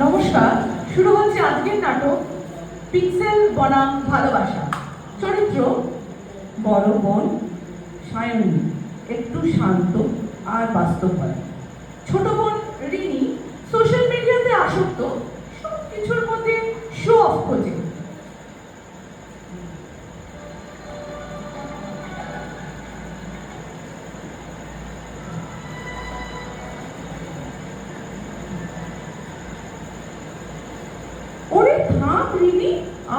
নমস্কার, শুরু হচ্ছে আজকের নাটক পিক্সেল বনাম ভালোবাসা। চরিত্র বড় বোন সায়নী, একটু শান্ত আর বাস্তববাদী। ছোট বোন রিনি সোশ্যাল মিডিয়াতে আসক্ত, সব কিছুর মধ্যে শো অফ খোঁজে। ওরে থাম রিনি,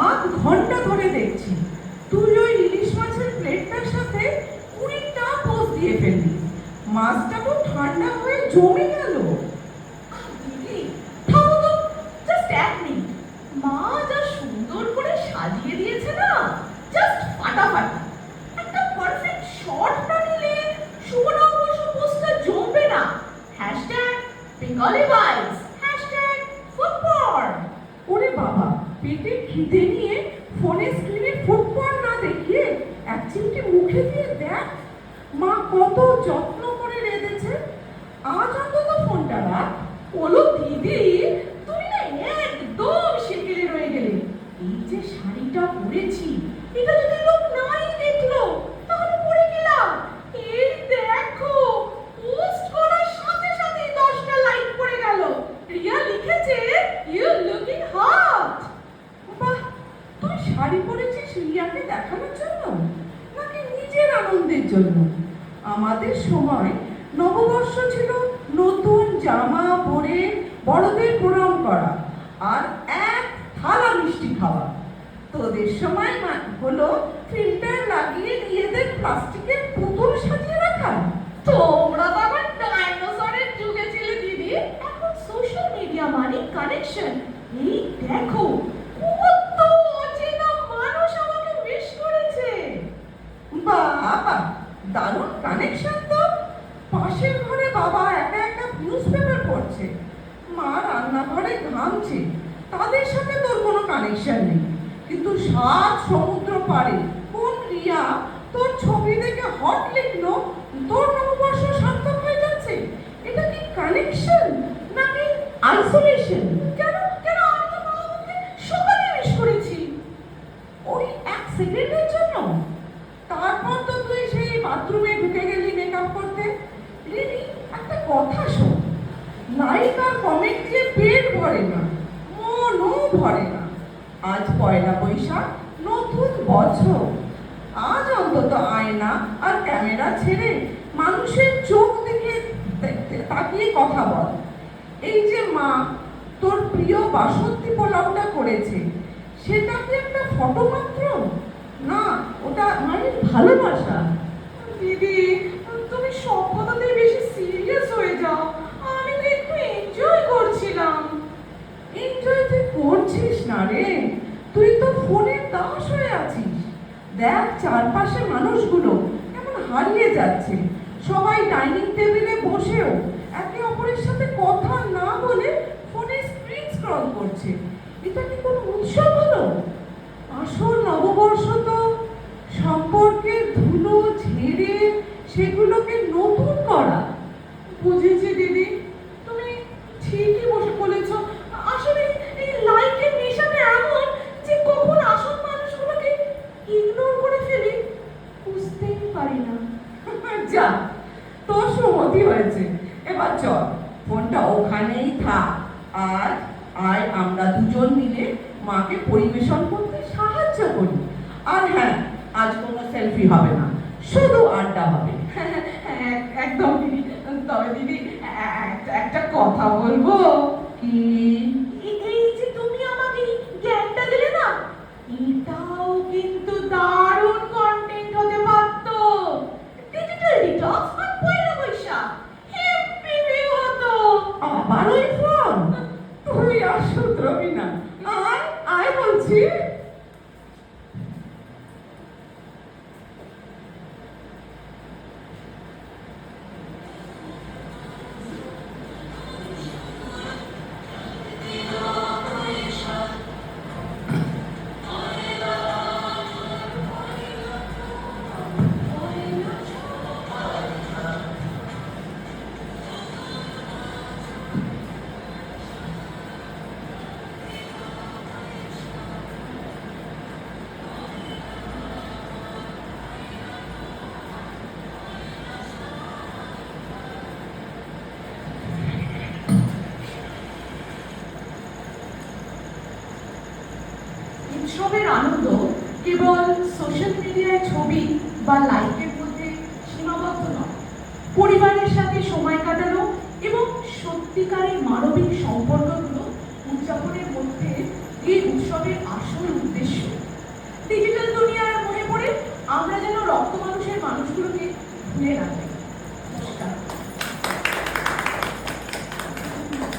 আধ ঘন্টা ধরে দেখছি তুই ওই ইলিশ মাছের প্লেটটার সাথে 20টা পোজ দিয়ে ফেললি। মাছটা তো ঠান্ডা হয়ে জমে গেল। দিদি থামো তো, জাস্ট এক মিনিট। মা যা সুন্দর করে সাজিয়ে দিয়েছে না, জাস্ট ফাটাফাটি। একটা পারফেক্ট শট না নিলে শুভ নববর্ষ পোস্টটা জমবে না। Hashtag Bengali vibes, hashtag food porn. ওরে বাবা, পেটে খিদে নিয়ে ফোনের স্ক্রিনে ফুড পর্ন না দেখিয়ে এক চিমটি মুখে দিয়ে দেখ। মা কত যত্ন করে রেঁধেছে। আজ অন্তত ফোনটা রাখ। বলো দিদি, তুমি না একদম সেকেলে রয়ে গেলে। এই যে শাড়িটা পরেছি, এটা যদি লোক নাই দেখলো তাহলে পরে গেলাম। এই দেখো, পোস্ট করার সাথে সাথে 10টা লাইক পড়ে গেল। রিয়া লিখেছে ইউ লুকিং হট। বাহ, তুই শাড়ি পরেছিস রিয়াকে দেখানোর জন্য নাকি নিজের আনন্দের জন্য? আমাদের সময় নববর্ষ ছিল নতুন জামা পরে বড়দের প্রণাম করা আর এক থালা মিষ্টি খাওয়া। তোদের সময় হলো ফিল্টার লাগিয়ে নিজেদের প্লাস্টিকের পুতুল সাজিয়ে রাখা। তোমরা তো আবার ডাইনোসরের যুগে ছিলে দিদি। এখন সোশ্যাল মিডিয়া মানে কানেকশন। এই দেখো, কত অচেনা মানুষ আমাকে উইশ করেছে। বাবা, দারুণ কানেকশন তো। পাশের ঘরে বাবা একা একা নিউজ পেপার পড়ছে, মা রান্নাঘরে ঘামছে। তাদের সাথে তোর কোনো কানেকশন নেই, কিন্তু 7 সমুদ্র পারে কোন রিয়া তোর ছবি দেখে হট লিখলো, তোর নববর্ষ সার্থক হয়ে যাচ্ছে। এটা কি কানেকশন নাকি আইসোলেশন? কেন কেন আমি তো বাবাকে সকালে উইশ করেছি, ওই 1 সেকেন্ডের জন্য। তারপর তো তুই সেই বাথরুমে ঢুকে গেলি মেকআপ করতে। রিনি, একটা কথা শোন, লাইক আর কমেন্ট দিয়ে পেট ভরে না, মনও ভরে না। আজ পয়লা বৈশাখ, নতুন বছর। আজ অন্তত আয়না আর ক্যামেরা ছেড়ে মানুষের চোখ দিকে তাকিয়ে কথা বল। এই যে মা তোর প্রিয় বাসন্তী পোলাওটা করেছে, সেটা কি একটা ফটো মাত্র? না, ওটা মায়ের ভালোবাসা। দিদি, তুমি সব কথাতে বেশি সিরিয়াস হয়ে যাও। আমি তো একটু এনজয় করছিলাম। এনজয় তুই করছিস না রে, তুই তো ফোনের দাস হয়ে আছিস। দেখ চারপাশে মানুষগুলো কেমন হারিয়ে যাচ্ছে। সবাই ডাইনিং টেবিলে বসেও একে অপরের সাথে কথা না বলে ফোনে স্ক্রিন স্ক্রল করছে। এটা কি কোনো উৎসব হলো? আসল নববর্ষ তো সম্পর্কের ধুলো ঝেড়ে সেগুলোকে নতুন করা। বুঝেছি দিদি, তুমি ঠিকই বলেছ। আসলে এই লাইকের নেশাটা এমন যে কখন আসল মানুষগুলোকে ইগনোর করে ফেলি বুঝতেই পারি না। যা, তোর সুমতি হয়েছে। এবার চল, ফোনটা ওখানেই থাক। আর আয় আমরা দুজন মিলে মাকে পরিবেশন করতে সাহায্য করি। আর হ্যাঁ, আজ কোনো সেলফি হবে না, শুধু আড্ডা হবে। একদম দিদি। তবে দিদি, একটা কথা বলবো কি? এই যে তুমি আমাকে জ্ঞানটা দিলে না, এটাও কিন্তু দারুণ কন্টেন্ট হতে পারত। ডিজিটাল ডিটক্স আর পয়লা বৈশাখ হ্যাপি ভিউ হতো। আবার ওই ফোন? তুই আর শুধরবি না। আয় আয় বলছি। উৎসবের আনন্দ কেবল সোশ্যাল মিডিয়ায় ছবি বা লাইকের মধ্যে সীমাবদ্ধ নয়। পরিবারের সাথে সময় কাটানো এবং সত্যিকারের মানবিক সম্পর্কগুলো উদযাপনের মধ্যে এই উৎসবের আসল উদ্দেশ্য। ডিজিটাল দুনিয়ার মনে পড়ে আমরা যেন রক্ত মানুষের মানুষগুলোকে ভুলে না যাই।